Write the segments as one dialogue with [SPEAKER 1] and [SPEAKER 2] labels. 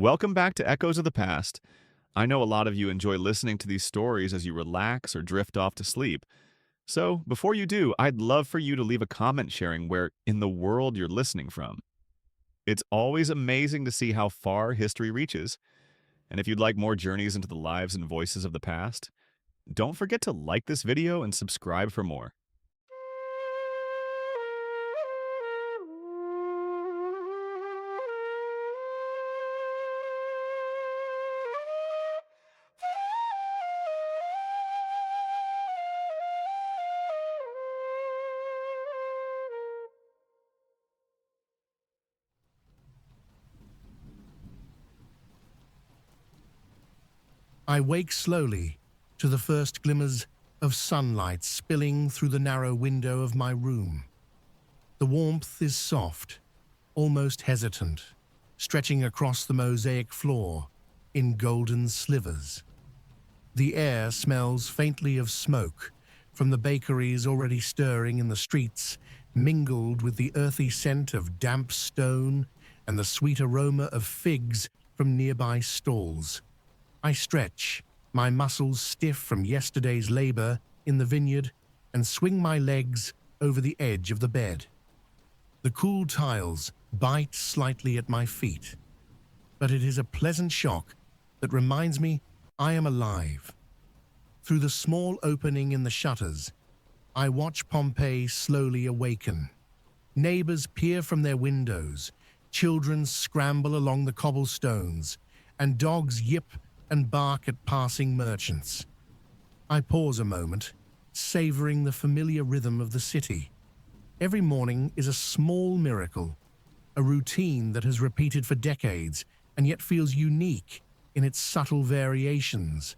[SPEAKER 1] Welcome back to Echoes of the Past. I know a lot of you enjoy listening to these stories as you relax or drift off to sleep. So, before you do, I'd love for you to leave a comment sharing where in the world you're listening from. It's always amazing to see how far history reaches. And if you'd like more journeys into the lives and voices of the past, don't forget to like this video and subscribe for more.
[SPEAKER 2] I wake slowly to the first glimmers of sunlight spilling through the narrow window of my room. The warmth is soft, almost hesitant, stretching across the mosaic floor in golden slivers. The air smells faintly of smoke from the bakeries already stirring in the streets, mingled with the earthy scent of damp stone and the sweet aroma of figs from nearby stalls. I stretch, my muscles stiff from yesterday's labor in the vineyard, and swing my legs over the edge of the bed. The cool tiles bite slightly at my feet, but it is a pleasant shock that reminds me I am alive. Through the small opening in the shutters, I watch Pompeii slowly awaken. Neighbors peer from their windows, children scramble along the cobblestones, and dogs yip and bark at passing merchants. I pause a moment, savoring the familiar rhythm of the city. Every morning is a small miracle, a routine that has repeated for decades and yet feels unique in its subtle variations.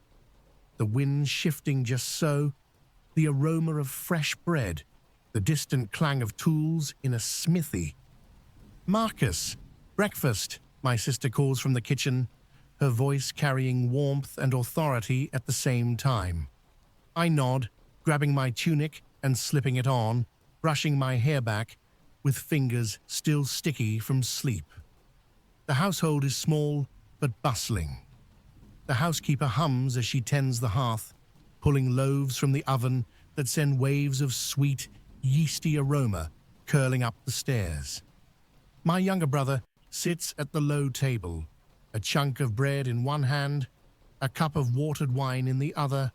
[SPEAKER 2] The wind shifting just so, the aroma of fresh bread, the distant clang of tools in a smithy. "Marcus, breakfast," my sister calls from the kitchen, her voice carrying warmth and authority at the same time. I nod, grabbing my tunic and slipping it on, brushing my hair back, with fingers still sticky from sleep. The household is small but bustling. The housekeeper hums as she tends the hearth, pulling loaves from the oven that send waves of sweet, yeasty aroma curling up the stairs. My younger brother sits at the low table, a chunk of bread in one hand, a cup of watered wine in the other,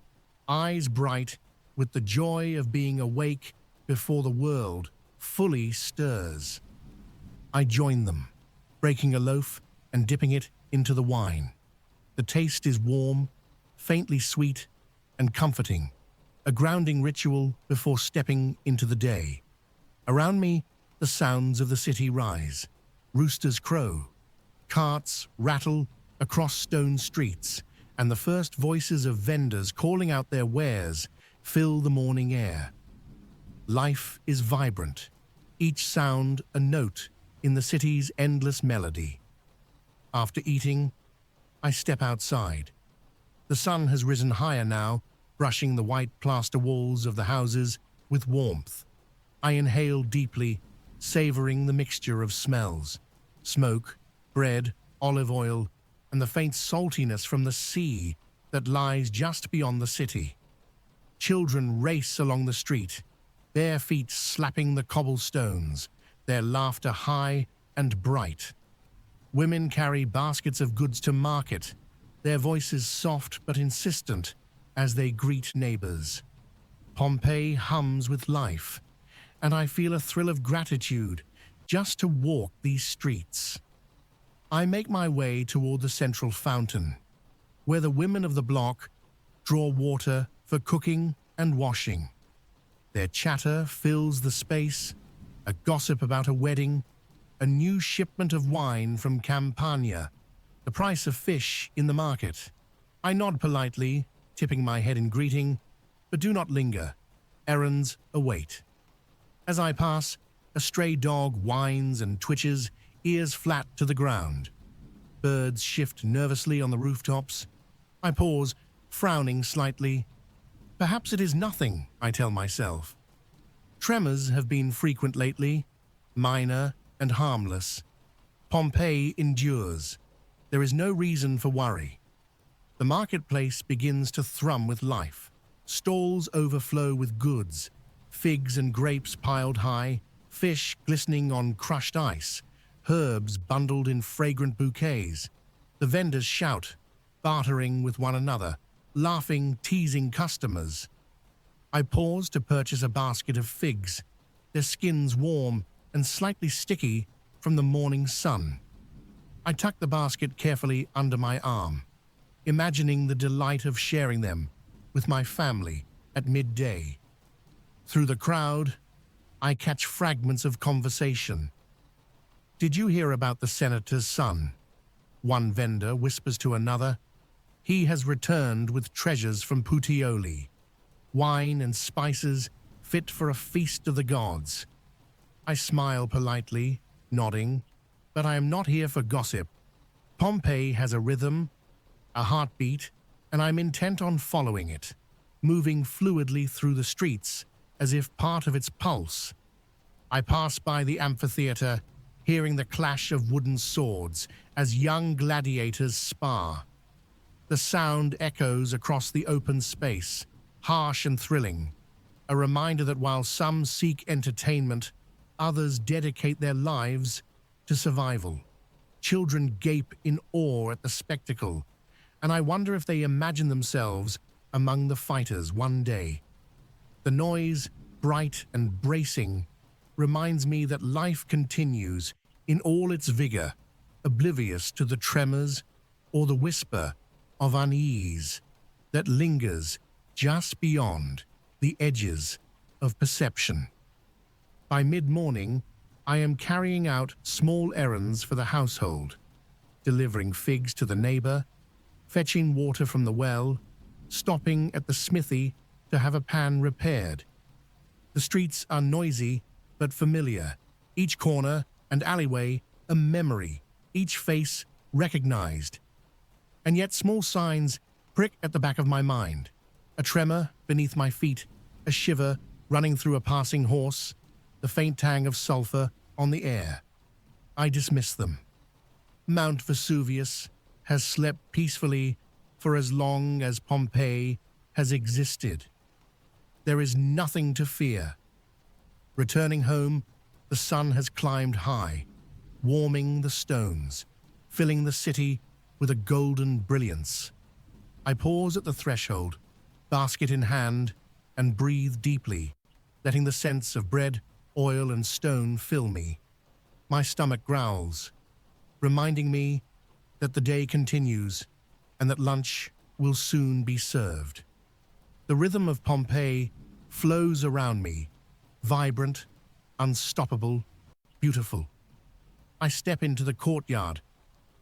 [SPEAKER 2] eyes bright with the joy of being awake before the world fully stirs. I join them, breaking a loaf and dipping it into the wine. The taste is warm, faintly sweet, and comforting, a grounding ritual before stepping into the day. Around me, the sounds of the city rise. Roosters crow, carts rattle across stone streets, and the first voices of vendors calling out their wares fill the morning air. Life is vibrant, each sound a note in the city's endless melody. After eating, I step outside. The sun has risen higher now, brushing the white plaster walls of the houses with warmth. I inhale deeply, savoring the mixture of smells: smoke, bread, olive oil, and the faint saltiness from the sea that lies just beyond the city. Children race along the street, bare feet slapping the cobblestones, their laughter high and bright. Women carry baskets of goods to market, their voices soft but insistent as they greet neighbors. Pompeii hums with life, and I feel a thrill of gratitude just to walk these streets. I make my way toward the central fountain, where the women of the block draw water for cooking and washing. Their chatter fills the space, a gossip about a wedding, a new shipment of wine from Campania, the price of fish in the market. I nod politely, tipping my head in greeting, but do not linger. Errands await. As I pass, a stray dog whines and twitches, ears flat to the ground. Birds shift nervously on the rooftops. I pause, frowning slightly. Perhaps it is nothing, I tell myself. Tremors have been frequent lately, minor and harmless. Pompeii endures. There is no reason for worry. The marketplace begins to thrum with life. Stalls overflow with goods, figs and grapes piled high, fish glistening on crushed ice, herbs bundled in fragrant bouquets. The vendors shout, bartering with one another, laughing, teasing customers. I pause to purchase a basket of figs, their skins warm and slightly sticky from the morning sun. I tuck the basket carefully under my arm, imagining the delight of sharing them with my family at midday. Through the crowd, I catch fragments of conversation. "Did you hear about the senator's son?" One vendor whispers to another. "He has returned with treasures from Puteoli, wine and spices fit for a feast of the gods." I smile politely, nodding, but I am not here for gossip. Pompeii has a rhythm, a heartbeat, and I'm intent on following it, moving fluidly through the streets as if part of its pulse. I pass by the amphitheater, hearing the clash of wooden swords as young gladiators spar. The sound echoes across the open space, harsh and thrilling, a reminder that while some seek entertainment, others dedicate their lives to survival. Children gape in awe at the spectacle, and I wonder if they imagine themselves among the fighters one day. The noise, bright and bracing, reminds me that life continues in all its vigor, oblivious to the tremors or the whisper of unease that lingers just beyond the edges of perception. By mid-morning, I am carrying out small errands for the household, delivering figs to the neighbor, fetching water from the well, stopping at the smithy to have a pan repaired. The streets are noisy but familiar, each corner and alleyway a memory, each face recognized. And yet small signs prick at the back of my mind. A tremor beneath my feet, a shiver running through a passing horse, the faint tang of sulfur on the air. I dismiss them. Mount Vesuvius has slept peacefully for as long as Pompeii has existed. There is nothing to fear. Returning home, the sun has climbed high, warming the stones, filling the city with a golden brilliance. I pause at the threshold, basket in hand, and breathe deeply, letting the scents of bread, oil, and stone fill me. My stomach growls, reminding me that the day continues and that lunch will soon be served. The rhythm of Pompeii flows around me, vibrant, unstoppable, beautiful. I step into the courtyard,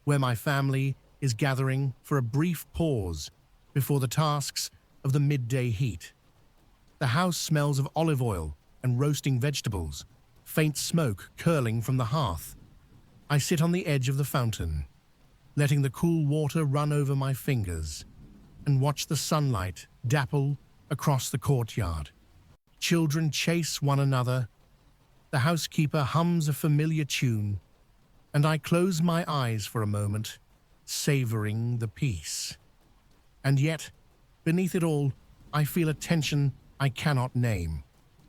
[SPEAKER 2] where my family is gathering for a brief pause before the tasks of the midday heat. The house smells of olive oil and roasting vegetables, faint smoke curling from the hearth. I sit on the edge of the fountain, letting the cool water run over my fingers, and watch the sunlight dapple across the courtyard. Children chase one another. The housekeeper hums a familiar tune, and I close my eyes for a moment, savoring the peace. And yet, beneath it all, I feel a tension I cannot name.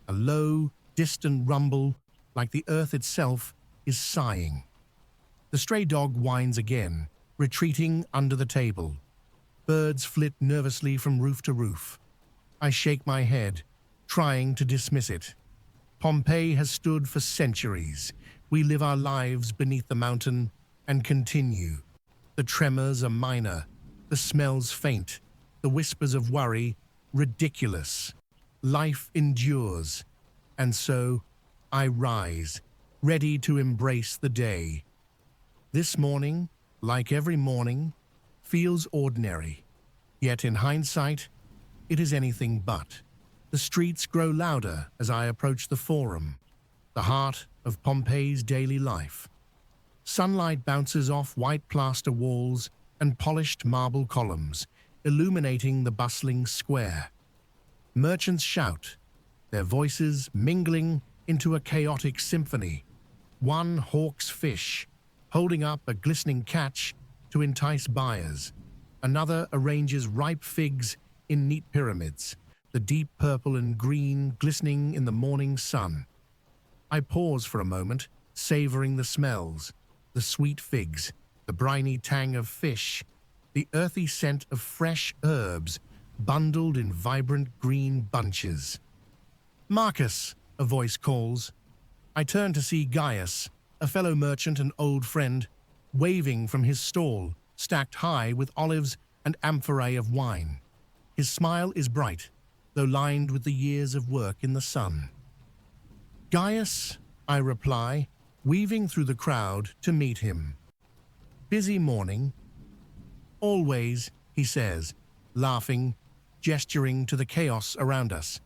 [SPEAKER 2] A low, distant rumble, like the earth itself is sighing. The stray dog whines again, retreating under the table. Birds flit nervously from roof to roof. I shake my head, trying to dismiss it. Pompeii has stood for centuries. We live our lives beneath the mountain and continue. The tremors are minor, the smells faint, the whispers of worry ridiculous. Life endures, and so I rise, ready to embrace the day. This morning, like every morning, feels ordinary, yet in hindsight, it is anything but. The streets grow louder as I approach the Forum, the heart of Pompeii's daily life. Sunlight bounces off white plaster walls and polished marble columns, illuminating the bustling square. Merchants shout, their voices mingling into a chaotic symphony. One hawks fish, holding up a glistening catch to entice buyers. Another arranges ripe figs in neat pyramids, the deep purple and green glistening in the morning sun. I pause for a moment, savoring the smells, the sweet figs, the briny tang of fish, the earthy scent of fresh herbs bundled in vibrant green bunches. "Marcus," a voice calls. I turn to see Gaius, a fellow merchant and old friend, waving from his stall, stacked high with olives and amphorae of wine. His smile is bright, though lined with the years of work in the sun. "Gaius," I reply, weaving through the crowd to meet him. "Busy morning?" "Always," he says, laughing, gesturing to the chaos around us.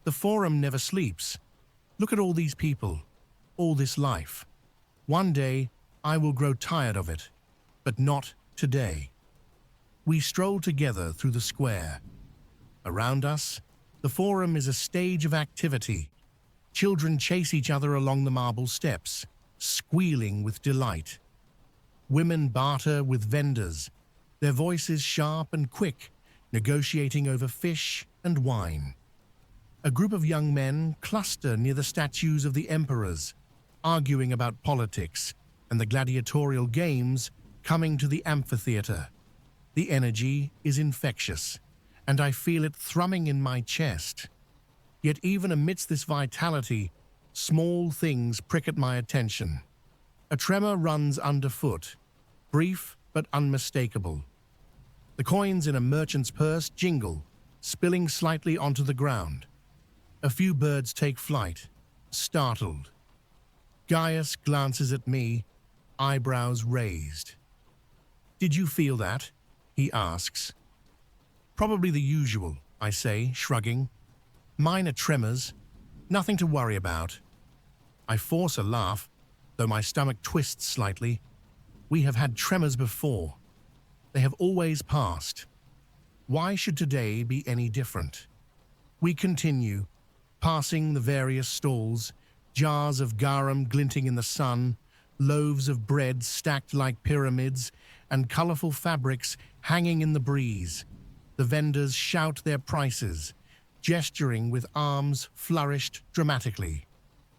[SPEAKER 2] "The Forum never sleeps. Look at all these people, all this life. One day I will grow tired of it, but not today." We stroll together through the square. Around us, the Forum is a stage of activity. Children chase each other along the marble steps, squealing with delight. Women barter with vendors, their voices sharp and quick, negotiating over fish and wine. A group of young men cluster near the statues of the emperors, arguing about politics and the gladiatorial games coming to the amphitheater. The energy is infectious, and I feel it thrumming in my chest. Yet even amidst this vitality, small things prick at my attention. A tremor runs underfoot, brief but unmistakable. The coins in a merchant's purse jingle, spilling slightly onto the ground. A few birds take flight, startled. Gaius glances at me, eyebrows raised. "Did you feel that?" he asks. "Probably the usual," I say, shrugging. "Minor tremors, nothing to worry about." I force a laugh, though my stomach twists slightly. We have had tremors before. They have always passed. Why should today be any different? We continue, passing the various stalls, jars of garum glinting in the sun, loaves of bread stacked like pyramids, and colorful fabrics hanging in the breeze. The vendors shout their prices, gesturing with arms flourished dramatically.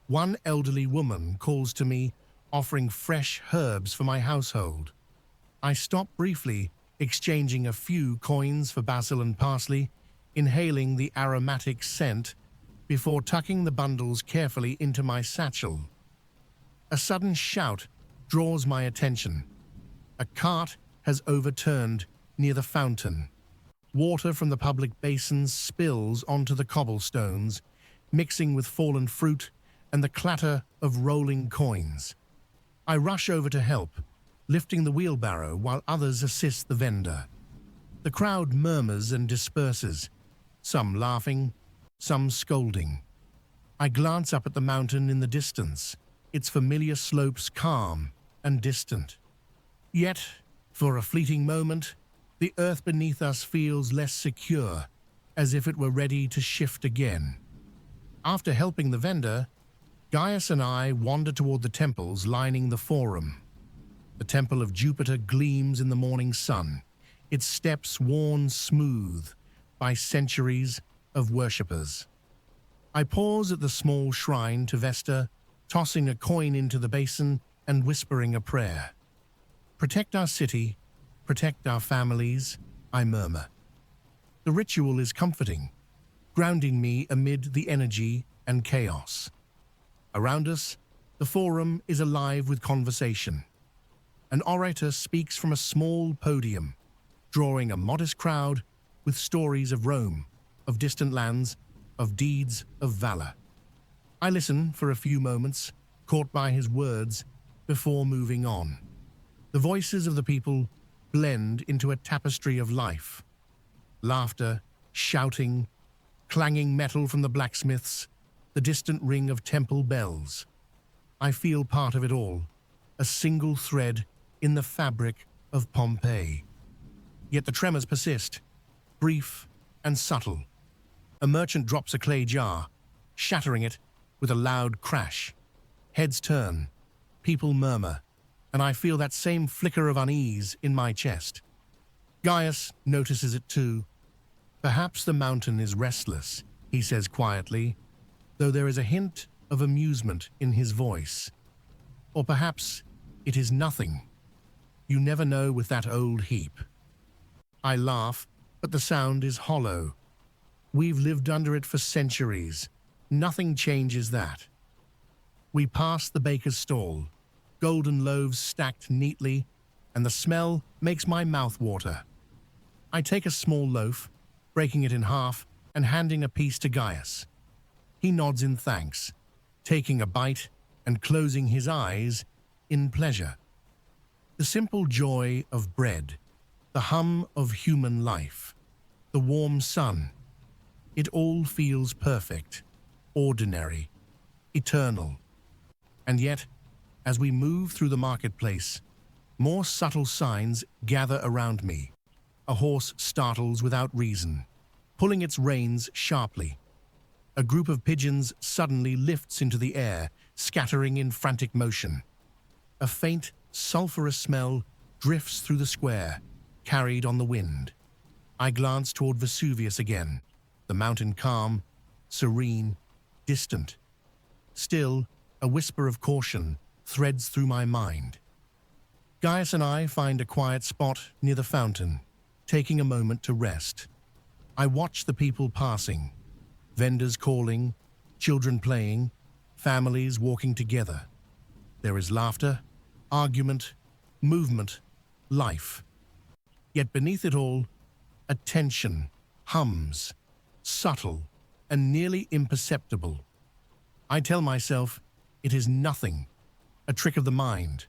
[SPEAKER 2] One elderly woman calls to me, offering fresh herbs for my household. I stop briefly, exchanging a few coins for basil and parsley, inhaling the aromatic scent before tucking the bundles carefully into my satchel. A sudden shout draws my attention. A cart has overturned near the fountain. Water from the public basins spills onto the cobblestones, mixing with fallen fruit and the clatter of rolling coins. I rush over to help, lifting the wheelbarrow while others assist the vendor. The crowd murmurs and disperses, some laughing, some scolding. I glance up at the mountain in the distance, its familiar slopes calm and distant. Yet, for a fleeting moment, the earth beneath us feels less secure, as if it were ready to shift again. After helping the vendor, Gaius and I wander toward the temples lining the Forum. The Temple of Jupiter gleams in the morning sun, its steps worn smooth by centuries of worshippers. I pause at the small shrine to Vesta, tossing a coin into the basin and whispering a prayer. "Protect our city, protect our families," I murmur. The ritual is comforting, grounding me amid the energy and chaos. Around us, the Forum is alive with conversation. An orator speaks from a small podium, drawing a modest crowd with stories of Rome, of distant lands, of deeds of valor. I listen for a few moments, caught by his words, before moving on. The voices of the people blend into a tapestry of life. Laughter, shouting, clanging metal from the blacksmiths, the distant ring of temple bells. I feel part of it all, a single thread in the fabric of Pompeii. Yet the tremors persist, brief and subtle. A merchant drops a clay jar, shattering it with a loud crash. Heads turn, people murmur, and I feel that same flicker of unease in my chest. Gaius notices it too. Perhaps the mountain is restless, he says quietly, though there is a hint of amusement in his voice. Or perhaps it is nothing. You never know with that old heap. I laugh, but the sound is hollow. We've lived under it for centuries. Nothing changes that. We pass the baker's stall, golden loaves stacked neatly, and the smell makes my mouth water. I take a small loaf, breaking it in half and handing a piece to Gaius. He nods in thanks, taking a bite and closing his eyes in pleasure. The simple joy of bread, the hum of human life, the warm sun, it all feels perfect, ordinary, eternal. And yet, as we move through the marketplace, more subtle signs gather around me. A horse startles without reason, pulling its reins sharply. A group of pigeons suddenly lifts into the air, scattering in frantic motion. A faint, sulphurous smell drifts through the square, carried on the wind. I glance toward Vesuvius again, the mountain calm, serene, distant. Still, a whisper of caution threads through my mind. Gaius and I find a quiet spot near the fountain, taking a moment to rest. I watch the people passing, vendors calling, children playing, families walking together. There is laughter, argument, movement, life. Yet beneath it all, a tension hums, subtle and nearly imperceptible. I tell myself it is nothing, a trick of the mind,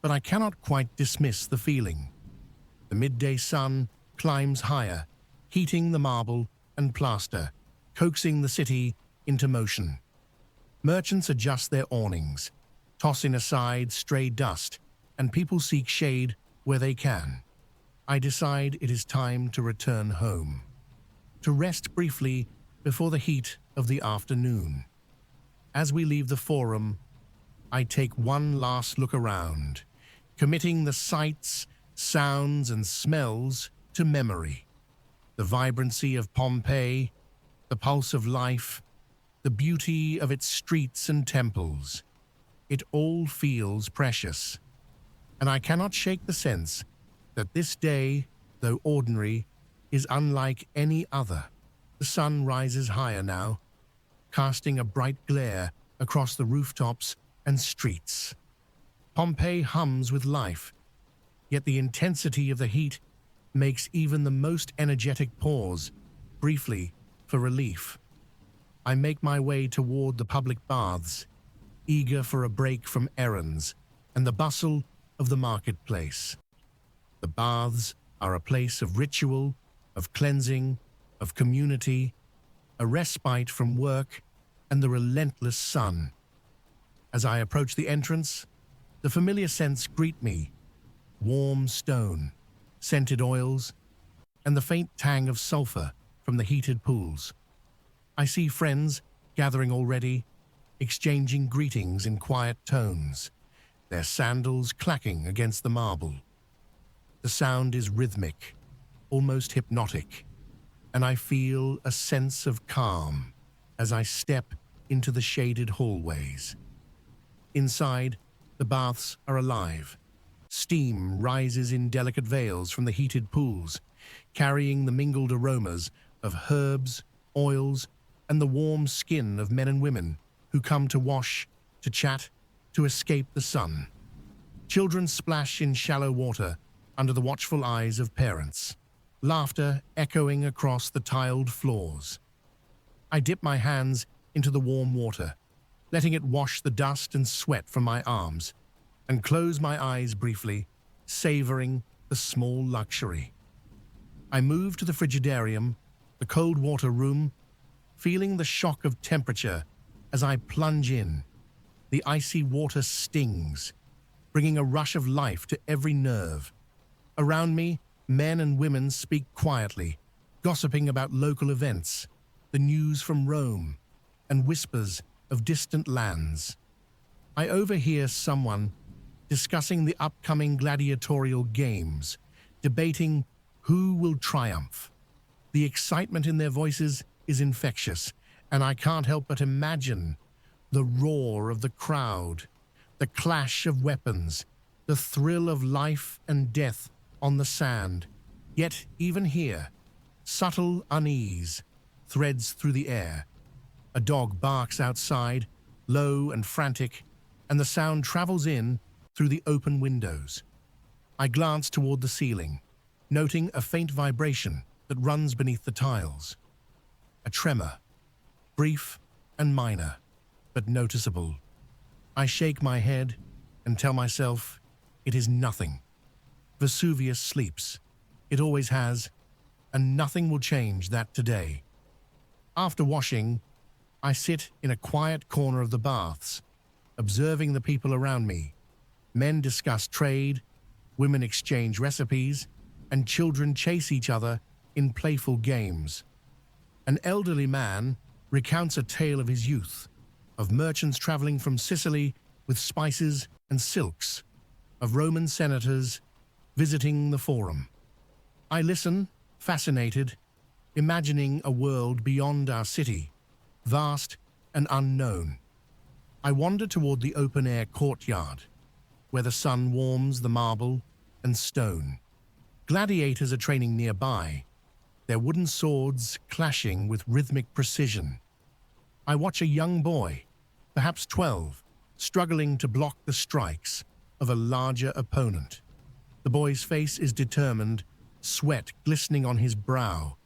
[SPEAKER 2] but I cannot quite dismiss the feeling. The midday sun climbs higher, heating the marble and plaster, coaxing the city into motion. Merchants adjust their awnings, tossing aside stray dust, and people seek shade where they can. I decide it is time to return home, to rest briefly before the heat of the afternoon. As we leave the forum, I take one last look around, committing the sights, sounds, and smells to memory. The vibrancy of Pompeii, the pulse of life, the beauty of its streets and temples. It all feels precious, and I cannot shake the sense that this day, though ordinary, is unlike any other. The sun rises higher now, casting a bright glare across the rooftops and streets. Pompeii hums with life, yet the intensity of the heat makes even the most energetic pause, briefly, for relief. I make my way toward the public baths, eager for a break from errands and the bustle of the marketplace. The baths are a place of ritual, of cleansing, of community, a respite from work and the relentless sun. As I approach the entrance, the familiar scents greet me: warm stone, scented oils, and the faint tang of sulfur from the heated pools. I see friends gathering already, exchanging greetings in quiet tones, their sandals clacking against the marble. The sound is rhythmic, almost hypnotic, and I feel a sense of calm as I step into the shaded hallways. Inside, the baths are alive. Steam rises in delicate veils from the heated pools, carrying the mingled aromas of herbs, oils, and the warm skin of men and women who come to wash, to chat, to escape the sun. Children splash in shallow water under the watchful eyes of parents, laughter echoing across the tiled floors. I dip my hands into the warm water, letting it wash the dust and sweat from my arms, and close my eyes briefly, savoring the small luxury. I move to the frigidarium, the cold water room, feeling the shock of temperature as I plunge in. The icy water stings, bringing a rush of life to every nerve. Around me, men and women speak quietly, gossiping about local events, the news from Rome, and whispers of distant lands. I overhear someone, discussing the upcoming gladiatorial games, debating who will triumph. The excitement in their voices is infectious, and I can't help but imagine the roar of the crowd, the clash of weapons, the thrill of life and death on the sand. Yet, even here, subtle unease threads through the air. A dog barks outside, low and frantic, and the sound travels in through the open windows. I glance toward the ceiling, noting a faint vibration that runs beneath the tiles. A tremor, brief and minor, but noticeable. I shake my head and tell myself it is nothing. Vesuvius sleeps. It always has, and nothing will change that today. After washing, I sit in a quiet corner of the baths, observing the people around me. Men discuss trade, women exchange recipes, and children chase each other in playful games. An elderly man recounts a tale of his youth, of merchants traveling from Sicily with spices and silks, of Roman senators visiting the Forum. I listen, fascinated, imagining a world beyond our city, vast and unknown. I wander toward the open-air courtyard, where the sun warms the marble and stone. Gladiators are training nearby, their wooden swords clashing with rhythmic precision. I watch a young boy, perhaps 12, struggling to block the strikes of a larger opponent. The boy's face is determined, sweat glistening on his brow.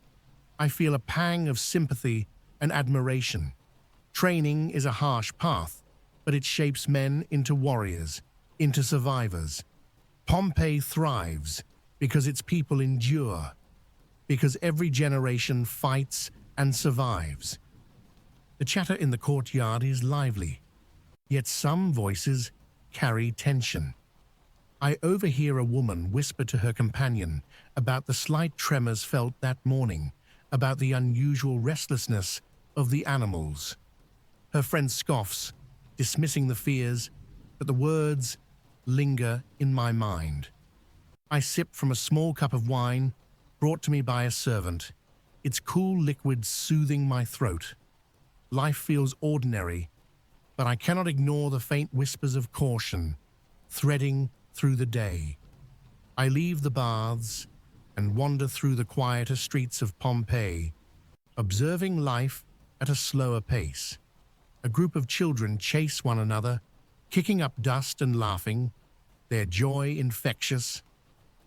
[SPEAKER 2] I feel a pang of sympathy and admiration. Training is a harsh path, but it shapes men into warriors, into survivors. Pompeii thrives because its people endure, because every generation fights and survives. The chatter in the courtyard is lively, yet some voices carry tension. I overhear a woman whisper to her companion about the slight tremors felt that morning, about the unusual restlessness of the animals. Her friend scoffs, dismissing the fears, but the words linger in my mind. I sip from a small cup of wine brought to me by a servant, its cool liquid soothing my throat. Life feels ordinary, but I cannot ignore the faint whispers of caution, threading through the day. I leave the baths and wander through the quieter streets of Pompeii, observing life at a slower pace. A group of children chase one another, kicking up dust and laughing, their joy infectious.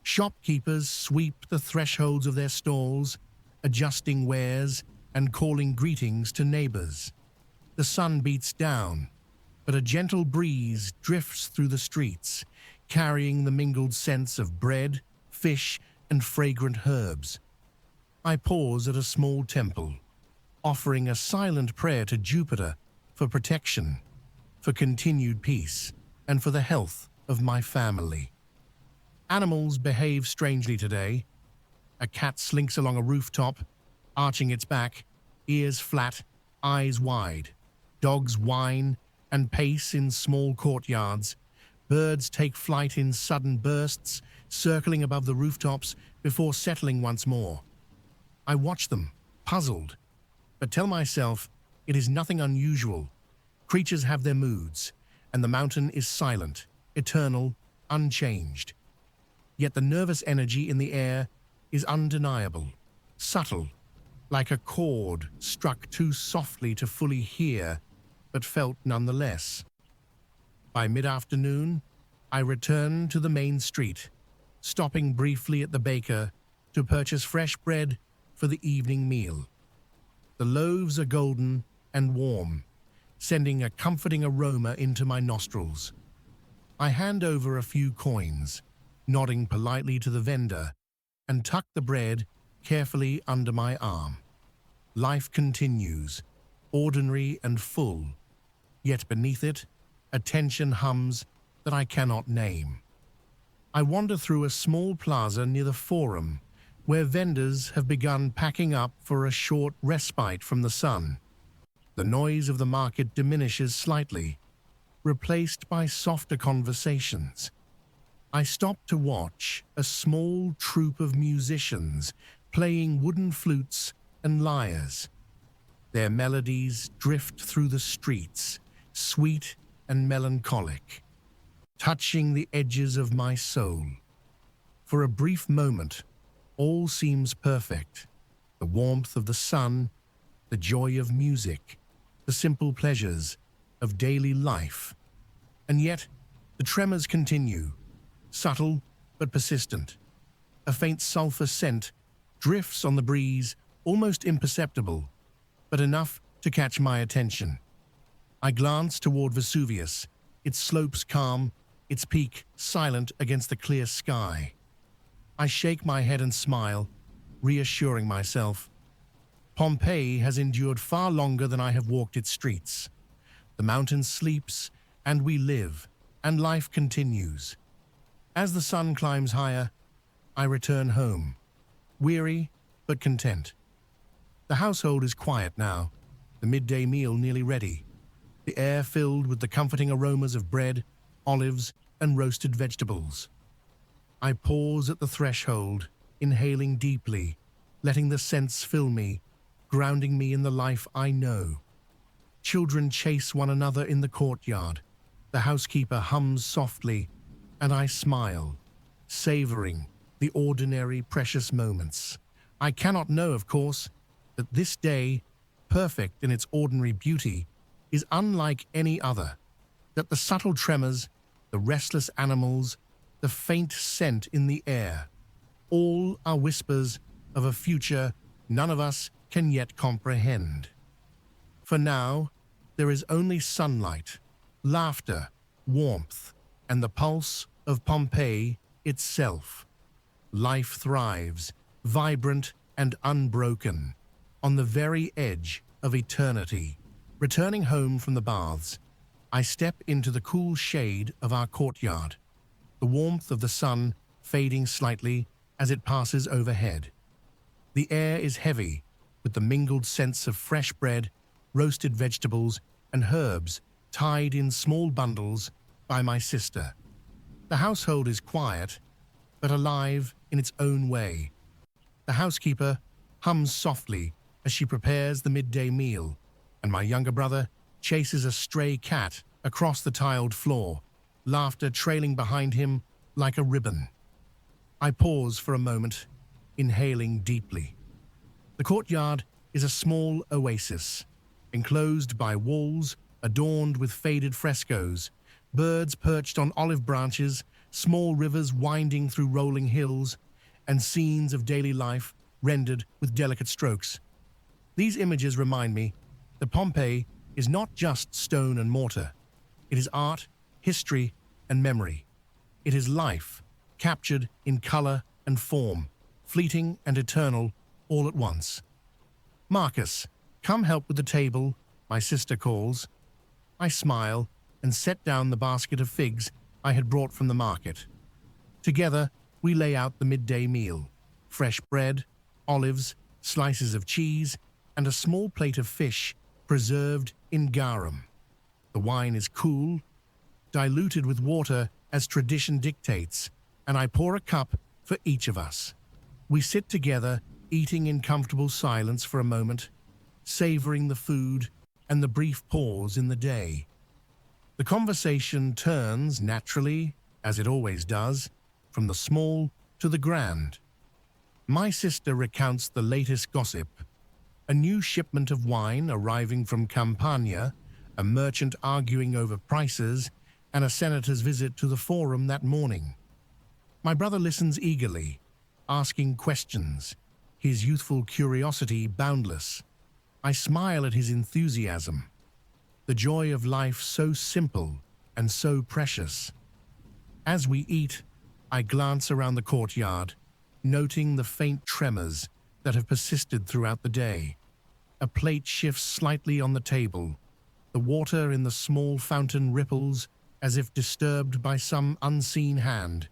[SPEAKER 2] Shopkeepers sweep the thresholds of their stalls, adjusting wares and calling greetings to neighbors. The sun beats down, but a gentle breeze drifts through the streets, carrying the mingled scents of bread, fish, and fragrant herbs. I pause at a small temple, offering a silent prayer to Jupiter for protection, for continued peace, and for the health of my family. Animals behave strangely today. A cat slinks along a rooftop, arching its back, ears flat, eyes wide. Dogs whine and pace in small courtyards. Birds take flight in sudden bursts, circling above the rooftops before settling once more. I watch them, puzzled, but tell myself it is nothing unusual. Creatures have their moods, and the mountain is silent, eternal, unchanged. Yet the nervous energy in the air is undeniable, subtle, like a chord struck too softly to fully hear, but felt nonetheless. By mid-afternoon, I return to the main street, stopping briefly at the baker to purchase fresh bread for the evening meal. The loaves are golden and warm, sending a comforting aroma into my nostrils. I hand over a few coins, nodding politely to the vendor, and tuck the bread carefully under my arm. Life continues, ordinary and full, yet beneath it, a tension hums that I cannot name. I wander through a small plaza near the Forum, where vendors have begun packing up for a short respite from the sun. The noise of the market diminishes slightly, replaced by softer conversations. I stop to watch a small troupe of musicians playing wooden flutes and lyres. Their melodies drift through the streets, sweet and melancholic, touching the edges of my soul. For a brief moment, all seems perfect. The warmth of the sun, the joy of music, the simple pleasures of daily life. And yet, the tremors continue, subtle but persistent. A faint sulfur scent drifts on the breeze, almost imperceptible, but enough to catch my attention. I glance toward Vesuvius, its slopes calm, its peak silent against the clear sky. I shake my head and smile, reassuring myself. Pompeii has endured far longer than I have walked its streets. The mountain sleeps, and we live, and life continues. As the sun climbs higher, I return home, weary but content. The household is quiet now, the midday meal nearly ready, the air filled with the comforting aromas of bread, olives, and roasted vegetables. I pause at the threshold, inhaling deeply, letting the scents fill me, grounding me in the life I know. Children chase one another in the courtyard. The housekeeper hums softly, and I smile, savoring the ordinary, precious moments. I cannot know, of course, that this day, perfect in its ordinary beauty, is unlike any other, that the subtle tremors, the restless animals, the faint scent in the air, all are whispers of a future none of us can yet comprehend. For now, there is only sunlight, laughter, warmth, and the pulse of Pompeii itself. Life thrives, vibrant and unbroken, on the very edge of eternity. Returning home from the baths, I step into the cool shade of our courtyard, the warmth of the sun fading slightly as it passes overhead. The air is heavy with the mingled scents of fresh bread, roasted vegetables, and herbs tied in small bundles by my sister. The household is quiet, but alive in its own way. The housekeeper hums softly as she prepares the midday meal, and my younger brother chases a stray cat across the tiled floor, laughter trailing behind him like a ribbon. I pause for a moment, inhaling deeply. The courtyard is a small oasis, enclosed by walls adorned with faded frescoes, birds perched on olive branches, small rivers winding through rolling hills, and scenes of daily life rendered with delicate strokes. These images remind me that Pompeii is not just stone and mortar. It is art, history, and memory. It is life, captured in color and form, fleeting and eternal all at once. "Marcus, come help with the table," my sister calls. I smile and set down the basket of figs I had brought from the market. Together, we lay out the midday meal: fresh bread, olives, slices of cheese, and a small plate of fish preserved in garum. The wine is cool, diluted with water as tradition dictates, and I pour a cup for each of us. We sit together, eating in comfortable silence for a moment, savoring the food and the brief pause in the day. The conversation turns naturally, as it always does, from the small to the grand. My sister recounts the latest gossip: a new shipment of wine arriving from Campania, a merchant arguing over prices, and a senator's visit to the forum that morning. My brother listens eagerly, asking questions, his youthful curiosity boundless. I smile at his enthusiasm, the joy of life so simple and so precious. As we eat, I glance around the courtyard, noting the faint tremors that have persisted throughout the day. A plate shifts slightly on the table. The water in the small fountain ripples as if disturbed by some unseen hand.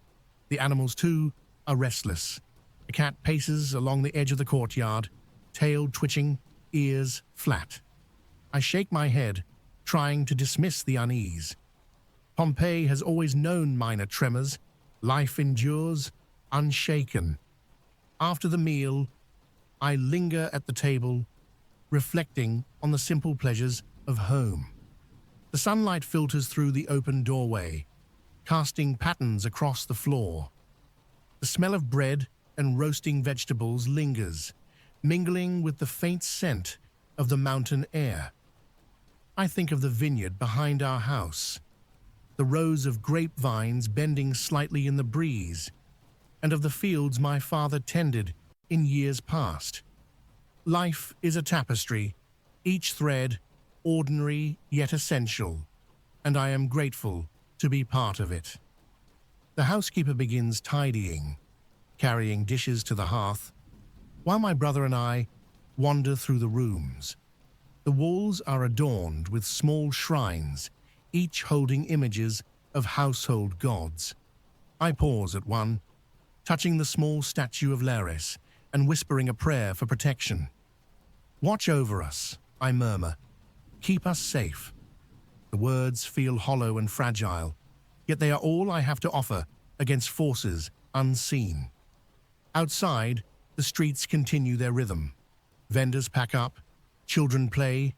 [SPEAKER 2] The animals, too, are restless. A cat paces along the edge of the courtyard, tail twitching, ears flat. I shake my head, trying to dismiss the unease. Pompeii has always known minor tremors. Life endures, unshaken. After the meal, I linger at the table, reflecting on the simple pleasures of home. The sunlight filters through the open doorway, casting patterns across the floor. The smell of bread and roasting vegetables lingers, mingling with the faint scent of the mountain air. I think of the vineyard behind our house, the rows of grapevines bending slightly in the breeze, and of the fields my father tended in years past. Life is a tapestry, each thread ordinary yet essential, and I am grateful to be part of it. The housekeeper begins tidying, carrying dishes to the hearth, while my brother and I wander through the rooms. The walls are adorned with small shrines, each holding images of household gods. I pause at one, touching the small statue of Lares and whispering a prayer for protection. "Watch over us," I murmur. "Keep us safe." The words feel hollow and fragile, yet they are all I have to offer against forces unseen. Outside, the streets continue their rhythm. Vendors pack up, children play,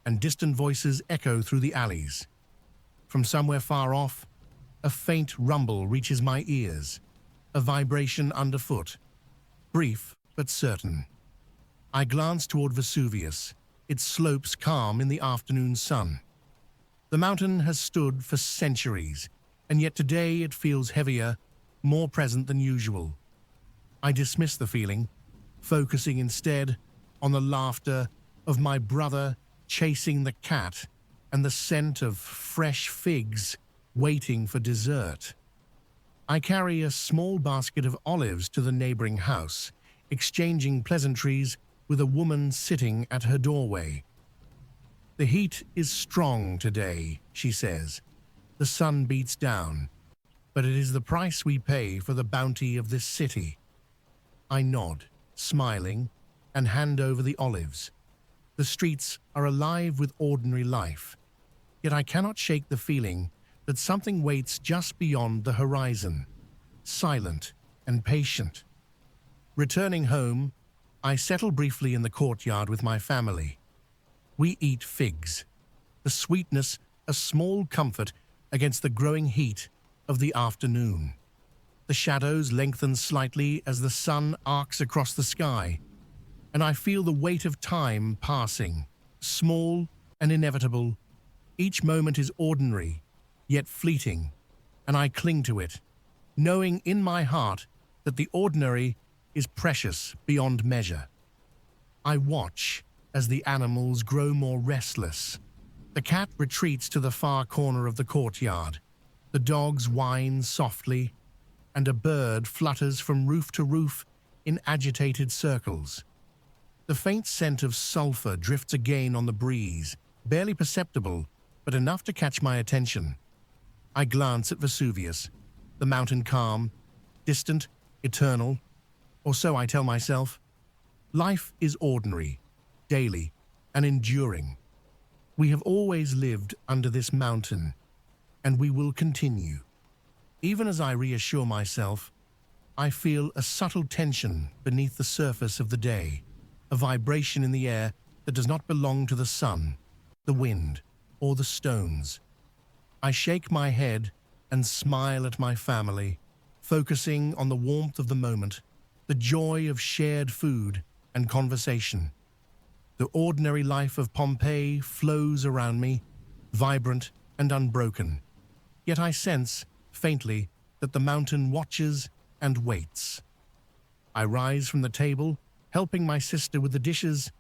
[SPEAKER 2] and distant voices echo through the alleys. From somewhere far off, a faint rumble reaches my ears, a vibration underfoot, brief but certain. I glance toward Vesuvius, its slopes calm in the afternoon sun. The mountain has stood for centuries, and yet today it feels heavier, more present than usual. I dismiss the feeling, focusing instead on the laughter of my brother chasing the cat and the scent of fresh figs waiting for dessert. I carry a small basket of olives to the neighboring house, exchanging pleasantries with a woman sitting at her doorway. "The heat is strong today," she says. "The sun beats down, but it is the price we pay for the bounty of this city." I nod, smiling, and hand over the olives. The streets are alive with ordinary life, yet I cannot shake the feeling that something waits just beyond the horizon, silent and patient. Returning home, I settle briefly in the courtyard with my family. We eat figs, the sweetness a small comfort against the growing heat of the afternoon. The shadows lengthen slightly as the sun arcs across the sky, and I feel the weight of time passing, small and inevitable. Each moment is ordinary, yet fleeting, and I cling to it, knowing in my heart that the ordinary is precious beyond measure. I watch as the animals grow more restless. The cat retreats to the far corner of the courtyard. The dogs whine softly, and a bird flutters from roof to roof in agitated circles. The faint scent of sulfur drifts again on the breeze, barely perceptible, but enough to catch my attention. I glance at Vesuvius, the mountain calm, distant, eternal, or so I tell myself. Life is ordinary, daily, and enduring. We have always lived under this mountain, and we will continue. Even as I reassure myself, I feel a subtle tension beneath the surface of the day, a vibration in the air that does not belong to the sun, the wind, or the stones. I shake my head and smile at my family, focusing on the warmth of the moment, the joy of shared food and conversation. The ordinary life of Pompeii flows around me, vibrant and unbroken. Yet I sense, faintly, that the mountain watches and waits. I rise from the table, helping my sister with the dishes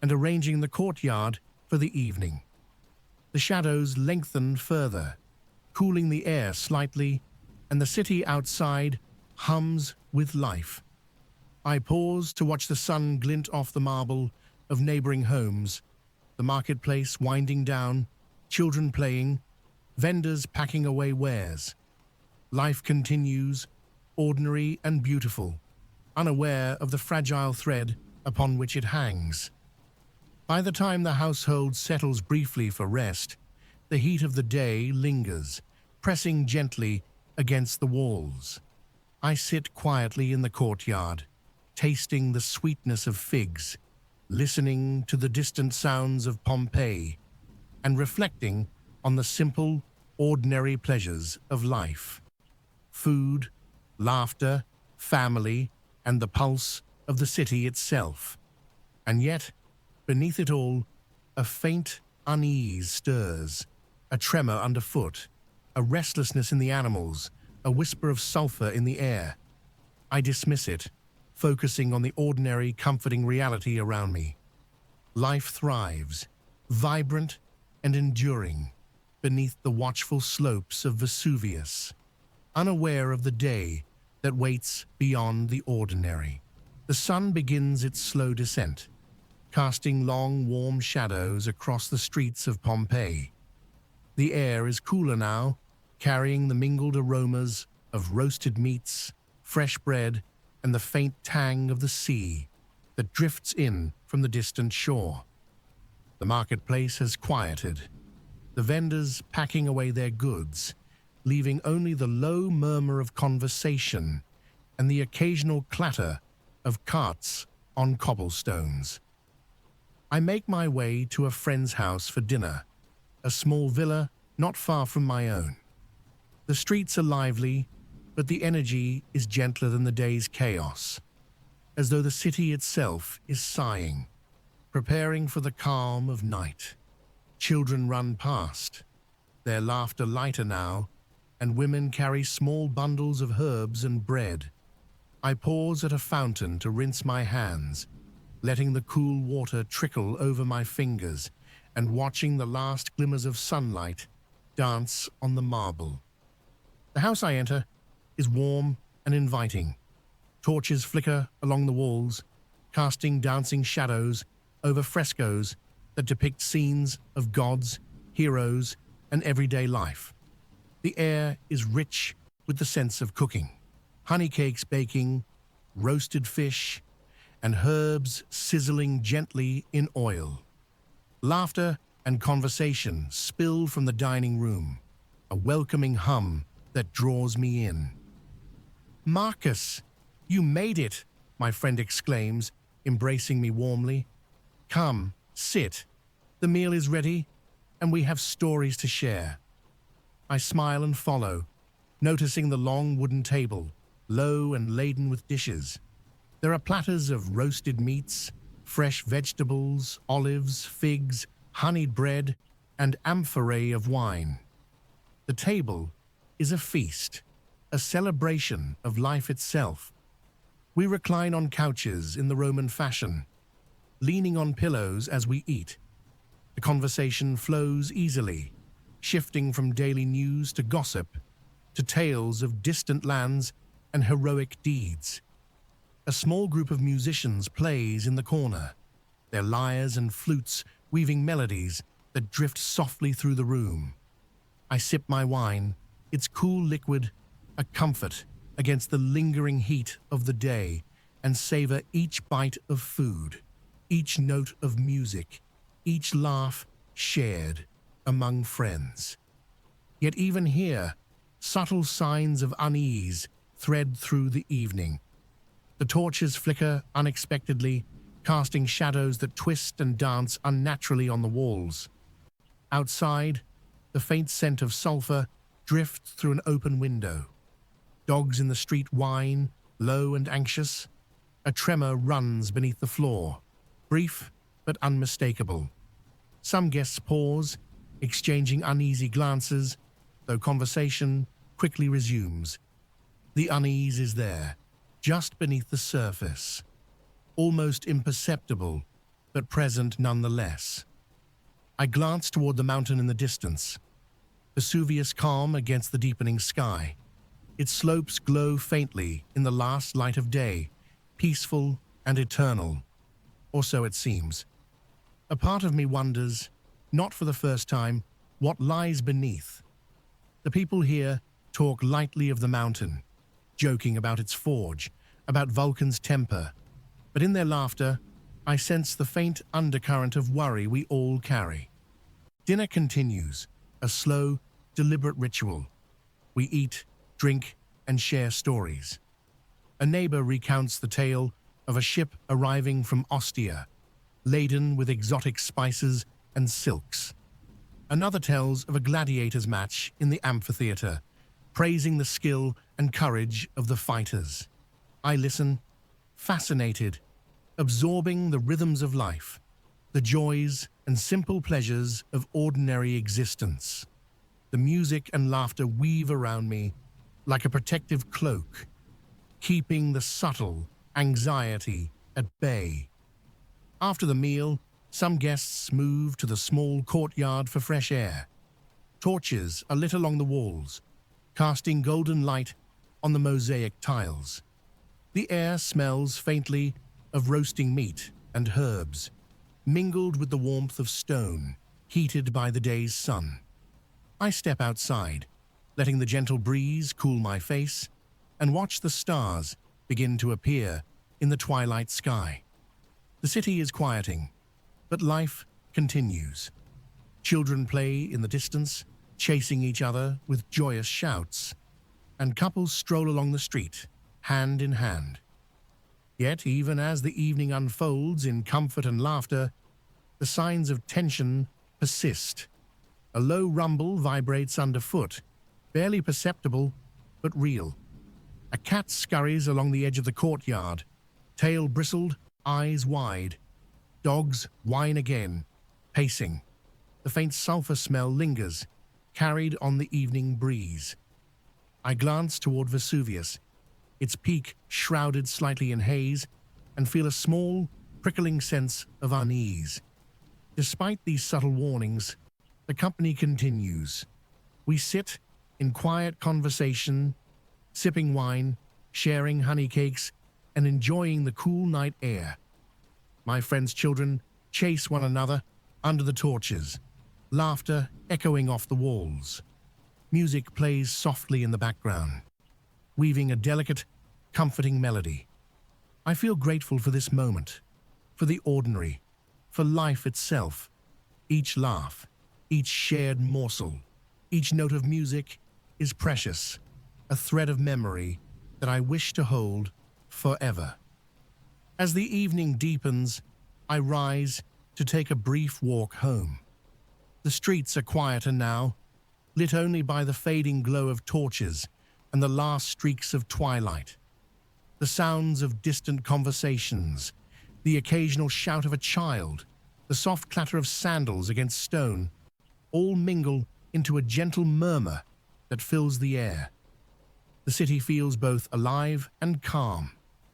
[SPEAKER 2] and arranging the courtyard for the evening. The shadows lengthen further, cooling the air slightly, and the city outside hums with life. I pause to watch the sun glint off the marble of neighboring homes, the marketplace winding down, children playing, vendors packing away wares. Life continues, ordinary and beautiful, unaware of the fragile thread upon which it hangs. By the time the household settles briefly for rest, the heat of the day lingers, pressing gently against the walls. I sit quietly in the courtyard, tasting the sweetness of figs, listening to the distant sounds of Pompeii, and reflecting on the simple, ordinary pleasures of life. Food, laughter, family, and the pulse of the city itself. And yet, beneath it all, a faint unease stirs, a tremor underfoot, a restlessness in the animals, a whisper of sulfur in the air. I dismiss it, focusing on the ordinary, comforting reality around me. Life thrives, vibrant and enduring, beneath the watchful slopes of Vesuvius, unaware of the day that waits beyond the ordinary. The sun begins its slow descent, casting long, warm shadows across the streets of Pompeii. The air is cooler now, carrying the mingled aromas of roasted meats, fresh bread, and the faint tang of the sea that drifts in from the distant shore. The marketplace has quieted, the vendors packing away their goods, leaving only the low murmur of conversation and the occasional clatter of carts on cobblestones. I make my way to a friend's house for dinner, a small villa not far from my own. The streets are lively, but the energy is gentler than the day's chaos, as though the city itself is sighing, preparing for the calm of night. Children run past, their laughter lighter now, and women carry small bundles of herbs and bread. I pause at a fountain to rinse my hands, letting the cool water trickle over my fingers and watching the last glimmers of sunlight dance on the marble. The house I enter is warm and inviting. Torches flicker along the walls, casting dancing shadows over frescoes that depict scenes of gods, heroes, and everyday life. The air is rich with the sense of cooking. Honey cakes baking, roasted fish, and herbs sizzling gently in oil. Laughter and conversation spill from the dining room, a welcoming hum that draws me in. "Marcus, you made it," my friend exclaims, embracing me warmly. "Come, sit. The meal is ready, and we have stories to share." I smile and follow, noticing the long wooden table, low and laden with dishes. There are platters of roasted meats, fresh vegetables, olives, figs, honeyed bread, and amphorae of wine. The table is a feast, a celebration of life itself. We recline on couches in the Roman fashion, leaning on pillows as we eat. The conversation flows easily, shifting from daily news to gossip, to tales of distant lands and heroic deeds. A small group of musicians plays in the corner, their lyres and flutes weaving melodies that drift softly through the room. I sip my wine, its cool liquid a comfort against the lingering heat of the day, and savor each bite of food, each note of music, each laugh shared among friends. Yet even here, subtle signs of unease thread through the evening. The torches flicker unexpectedly, casting shadows that twist and dance unnaturally on the walls. Outside, the faint scent of sulfur drifts through an open window. Dogs in the street whine, low and anxious. A tremor runs beneath the floor, brief but unmistakable. Some guests pause, exchanging uneasy glances, though conversation quickly resumes. The unease is there, just beneath the surface, almost imperceptible, but present nonetheless. I glance toward the mountain in the distance, Vesuvius calm against the deepening sky. Its slopes glow faintly in the last light of day, peaceful and eternal, or so it seems. A part of me wonders, not for the first time, what lies beneath. The people here talk lightly of the mountain, joking about its forge, about Vulcan's temper, but in their laughter, I sense the faint undercurrent of worry we all carry. Dinner continues, a slow, deliberate ritual, We eat, drink, and share stories. A neighbor recounts the tale of a ship arriving from Ostia, laden with exotic spices and silks. Another tells of a gladiator's match in the amphitheater, praising the skill and courage of the fighters. I listen, fascinated, absorbing the rhythms of life, the joys and simple pleasures of ordinary existence. The music and laughter weave around me like a protective cloak, keeping the subtle anxiety at bay. After the meal, some guests move to the small courtyard for fresh air. Torches are lit along the walls, casting golden light on the mosaic tiles. The air smells faintly of roasting meat and herbs, mingled with the warmth of stone, heated by the day's sun. I step outside, letting the gentle breeze cool my face, and watch the stars begin to appear in the twilight sky. The city is quieting, but life continues. Children play in the distance, chasing each other with joyous shouts, and couples stroll along the street, hand in hand. Yet, even as the evening unfolds in comfort and laughter, the signs of tension persist. A low rumble vibrates underfoot, barely perceptible, but real. A cat scurries along the edge of the courtyard, tail bristled, eyes wide. Dogs whine again, pacing. The faint sulfur smell lingers, carried on the evening breeze. I glance toward Vesuvius, its peak shrouded slightly in haze, and feel a small, prickling sense of unease. Despite these subtle warnings, the company continues. We sit in quiet conversation, sipping wine, sharing honey cakes, and enjoying the cool night air. My friends' children chase one another under the torches, laughter echoing off the walls. Music plays softly in the background, weaving a delicate, comforting melody. I feel grateful for this moment, for the ordinary, for life itself. Each laugh, each shared morsel, each note of music is precious, a thread of memory that I wish to hold forever. As the evening deepens, I rise to take a brief walk home. The streets are quieter now, lit only by the fading glow of torches and the last streaks of twilight. The sounds of distant conversations, the occasional shout of a child, the soft clatter of sandals against stone, all mingle into a gentle murmur that fills the air. The city feels both alive and calm,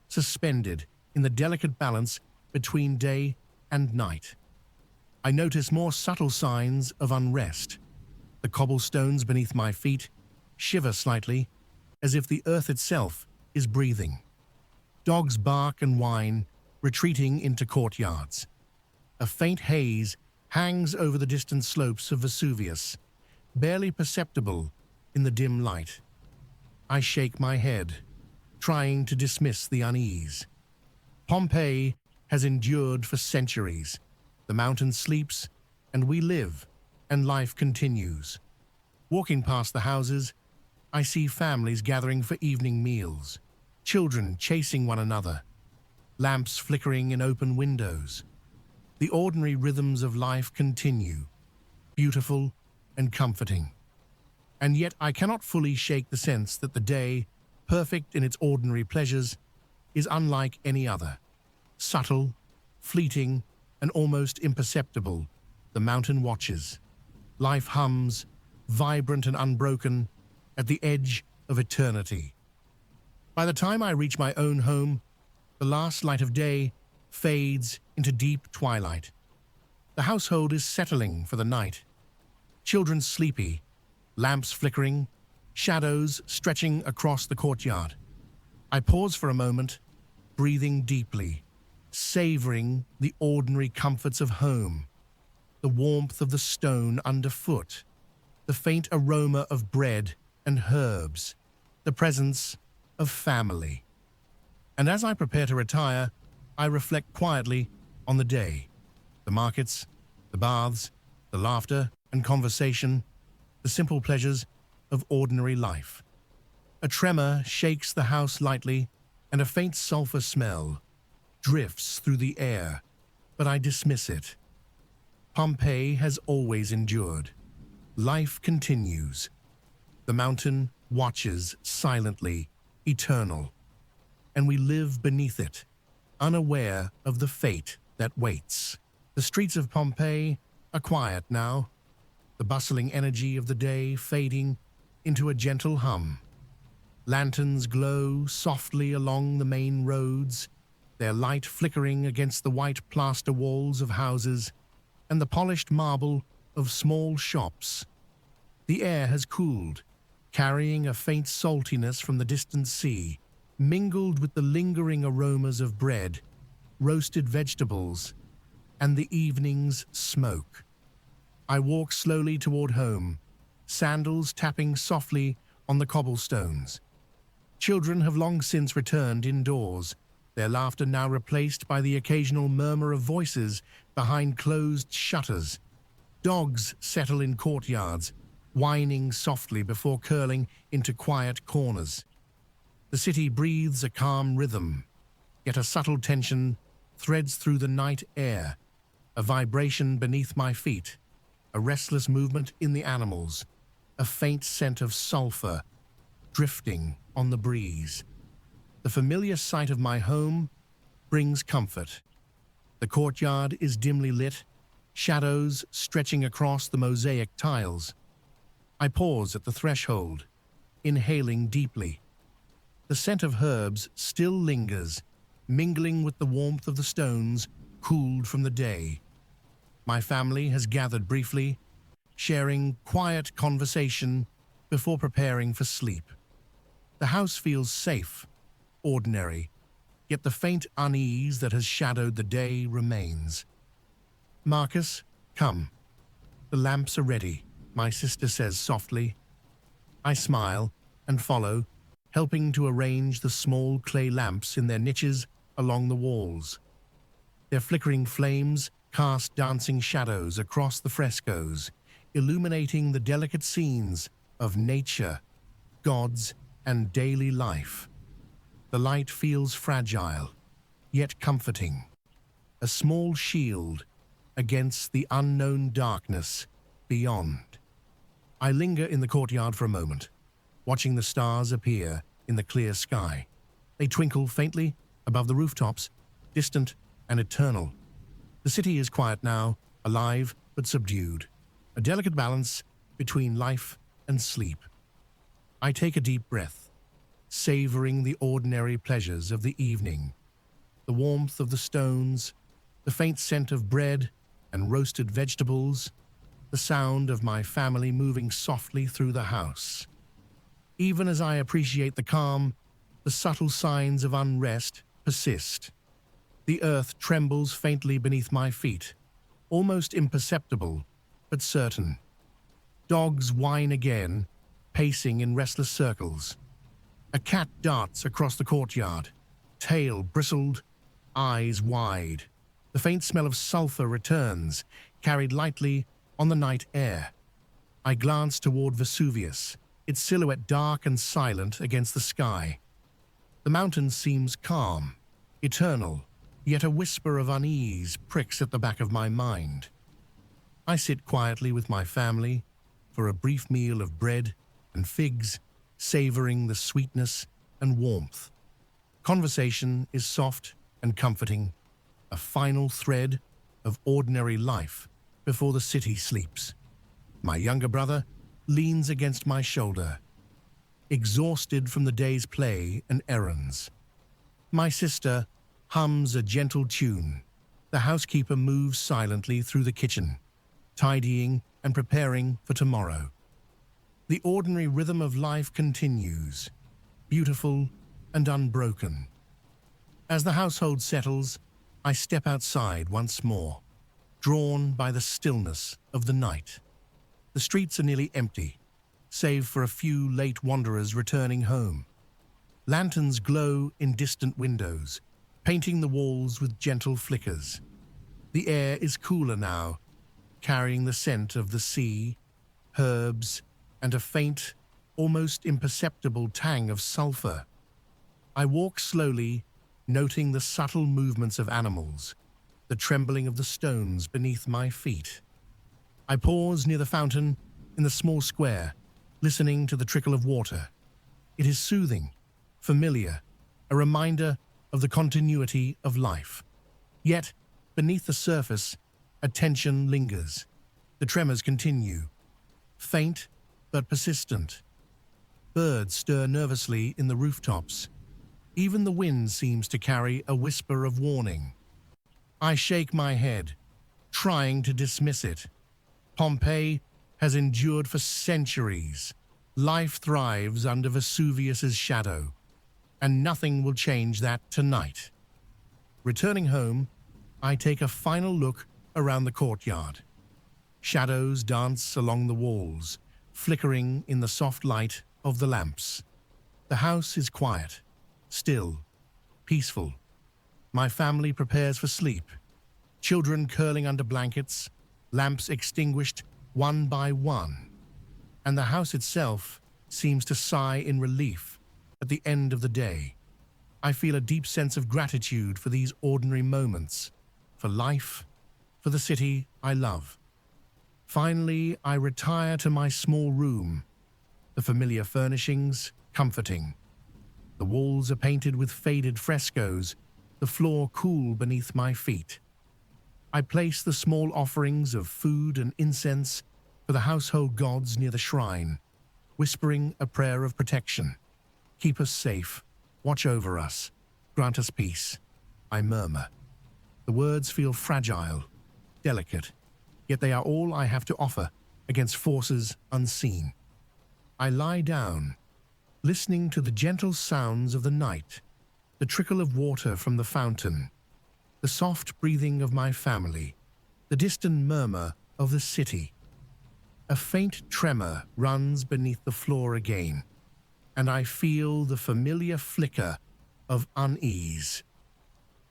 [SPEAKER 2] suspended in the delicate balance between day and night. I notice more subtle signs of unrest. The cobblestones beneath my feet shiver slightly, as if the earth itself is breathing. Dogs bark and whine, retreating into courtyards. A faint haze hangs over the distant slopes of Vesuvius, barely perceptible in the dim light. I shake my head, trying to dismiss the unease. Pompeii has endured for centuries. The mountain sleeps, and we live, and life continues. Walking past the houses, I see families gathering for evening meals, children chasing one another, lamps flickering in open windows. The ordinary rhythms of life continue, beautiful and comforting. And yet I cannot fully shake the sense that the day, perfect in its ordinary pleasures, is unlike any other. Subtle, fleeting, and almost imperceptible, the mountain watches. Life hums, vibrant and unbroken, at the edge of eternity. By the time I reach my own home, the last light of day fades into deep twilight. The household is settling for the night. Children sleepy, lamps flickering, shadows stretching across the courtyard. I pause for a moment, breathing deeply, savoring the ordinary comforts of home, the warmth of the stone underfoot, the faint aroma of bread and herbs, the presence of family. And as I prepare to retire, I reflect quietly on the day, the markets, the baths, the laughter and conversation, the simple pleasures of of ordinary life. A tremor shakes the house lightly, and a faint sulfur smell drifts through the air, but I dismiss it. Pompeii has always endured. Life continues. The mountain watches silently, eternal, and we live beneath it, unaware of the fate that waits. The streets of Pompeii are quiet now, the bustling energy of the day fading into a gentle hum. Lanterns glow softly along the main roads, their light flickering against the white plaster walls of houses and the polished marble of small shops. The air has cooled, carrying a faint saltiness from the distant sea, mingled with the lingering aromas of bread, roasted vegetables, and the evening's smoke. I walk slowly toward home, sandals tapping softly on the cobblestones. Children have long since returned indoors, their laughter now replaced by the occasional murmur of voices behind closed shutters. Dogs settle in courtyards, whining softly before curling into quiet corners. The city breathes a calm rhythm, yet a subtle tension threads through the night air, a vibration beneath my feet, a restless movement in the animals, a faint scent of sulfur drifting on the breeze. The familiar sight of my home brings comfort. The courtyard is dimly lit, shadows stretching across the mosaic tiles. I pause at the threshold, inhaling deeply. The scent of herbs still lingers, mingling with the warmth of the stones cooled from the day. My family has gathered briefly, sharing quiet conversation before preparing for sleep. The house feels safe, ordinary, yet the faint unease that has shadowed the day remains. "Marcus, come. The lamps are ready," my sister says softly. I smile and follow, helping to arrange the small clay lamps in their niches along the walls. Their flickering flames cast dancing shadows across the frescoes, illuminating the delicate scenes of nature, gods, and daily life. The light feels fragile, yet comforting, a small shield against the unknown darkness beyond. I linger in the courtyard for a moment, watching the stars appear in the clear sky. They twinkle faintly above the rooftops, distant and eternal. The city is quiet now, alive but subdued, a delicate balance between life and sleep. I take a deep breath, savoring the ordinary pleasures of the evening, the warmth of the stones, the faint scent of bread and roasted vegetables, the sound of my family moving softly through the house. Even as I appreciate the calm, the subtle signs of unrest persist. The earth trembles faintly beneath my feet, almost imperceptible, but certain. Dogs whine again, pacing in restless circles. A cat darts across the courtyard, tail bristled, eyes wide. The faint smell of sulfur returns, carried lightly on the night air. I glance toward Vesuvius, its silhouette dark and silent against the sky. The mountain seems calm, eternal, yet a whisper of unease pricks at the back of my mind. I sit quietly with my family for a brief meal of bread and figs, savoring the sweetness and warmth. Conversation is soft and comforting, a final thread of ordinary life before the city sleeps. My younger brother leans against my shoulder, exhausted from the day's play and errands. My sister hums a gentle tune. The housekeeper moves silently through the kitchen, tidying and preparing for tomorrow. The ordinary rhythm of life continues, beautiful and unbroken. As the household settles, I step outside once more, drawn by the stillness of the night. The streets are nearly empty, save for a few late wanderers returning home. Lanterns glow in distant windows, painting the walls with gentle flickers. The air is cooler now, carrying the scent of the sea, herbs, and a faint, almost imperceptible tang of sulfur. I walk slowly, noting the subtle movements of animals, the trembling of the stones beneath my feet. I pause near the fountain in the small square, listening to the trickle of water. It is soothing, familiar, a reminder of the continuity of life. Yet, beneath the surface, a tension lingers. The tremors continue, faint but persistent. Birds stir nervously in the rooftops. Even the wind seems to carry a whisper of warning. I shake my head, trying to dismiss it. Pompeii has endured for centuries. Life thrives under Vesuvius's shadow, and nothing will change that tonight. Returning home, I take a final look around the courtyard. Shadows dance along the walls, flickering in the soft light of the lamps. The house is quiet, still, peaceful. My family prepares for sleep. Children curling under blankets, lamps extinguished one by one. And the house itself seems to sigh in relief at the end of the day. I feel a deep sense of gratitude for these ordinary moments, for life, for the city I love. Finally, I retire to my small room, the familiar furnishings comforting. The walls are painted with faded frescoes, the floor cool beneath my feet. I place the small offerings of food and incense for the household gods near the shrine, whispering a prayer of protection. Keep us safe, watch over us, grant us peace, I murmur. The words feel fragile, delicate, yet they are all I have to offer against forces unseen. I lie down, listening to the gentle sounds of the night, the trickle of water from the fountain, the soft breathing of my family, the distant murmur of the city. A faint tremor runs beneath the floor again, and I feel the familiar flicker of unease.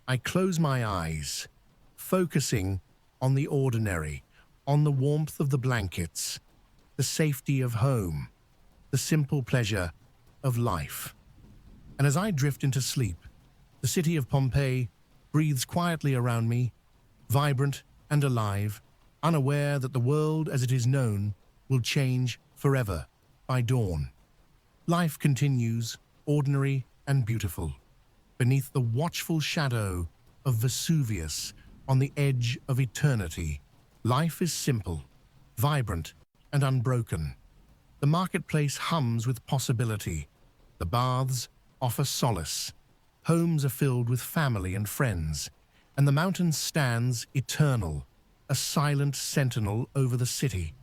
[SPEAKER 2] I close my eyes, focusing on the ordinary, on the warmth of the blankets, the safety of home, the simple pleasure of life. And as I drift into sleep, the city of Pompeii breathes quietly around me, vibrant and alive, unaware that the world as it is known will change forever by dawn. Life continues, ordinary and beautiful, beneath the watchful shadow of Vesuvius on the edge of eternity. Life is simple, vibrant, and unbroken. The marketplace hums with possibility. The baths offer solace. Homes are filled with family and friends, and the mountain stands eternal, a silent sentinel over the city.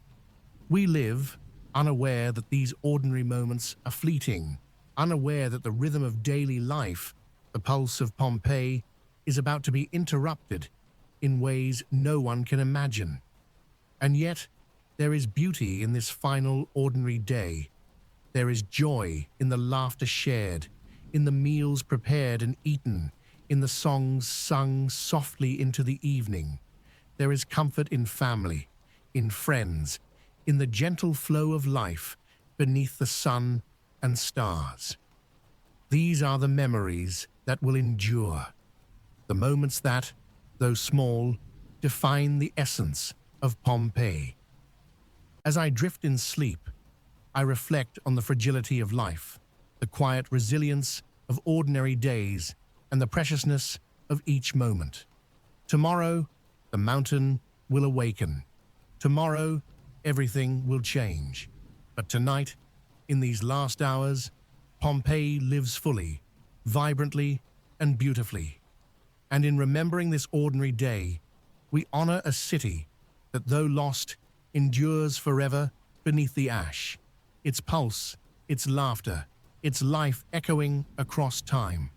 [SPEAKER 2] We live, unaware that these ordinary moments are fleeting, unaware that the rhythm of daily life, the pulse of Pompeii, is about to be interrupted in ways no one can imagine. And yet, there is beauty in this final ordinary day. There is joy in the laughter shared, in the meals prepared and eaten, in the songs sung softly into the evening. There is comfort in family, in friends, in the gentle flow of life beneath the sun and stars. These are the memories that will endure, the moments that, though small, define the essence of Pompeii. As I drift in sleep, I reflect on the fragility of life, the quiet resilience of ordinary days, and the preciousness of each moment. Tomorrow, the mountain will awaken. Tomorrow, everything will change. But tonight, in these last hours, Pompeii lives fully, vibrantly, and beautifully. And in remembering this ordinary day, we honor a city that, though lost, endures forever beneath the ash, its pulse, its laughter, its life echoing across time.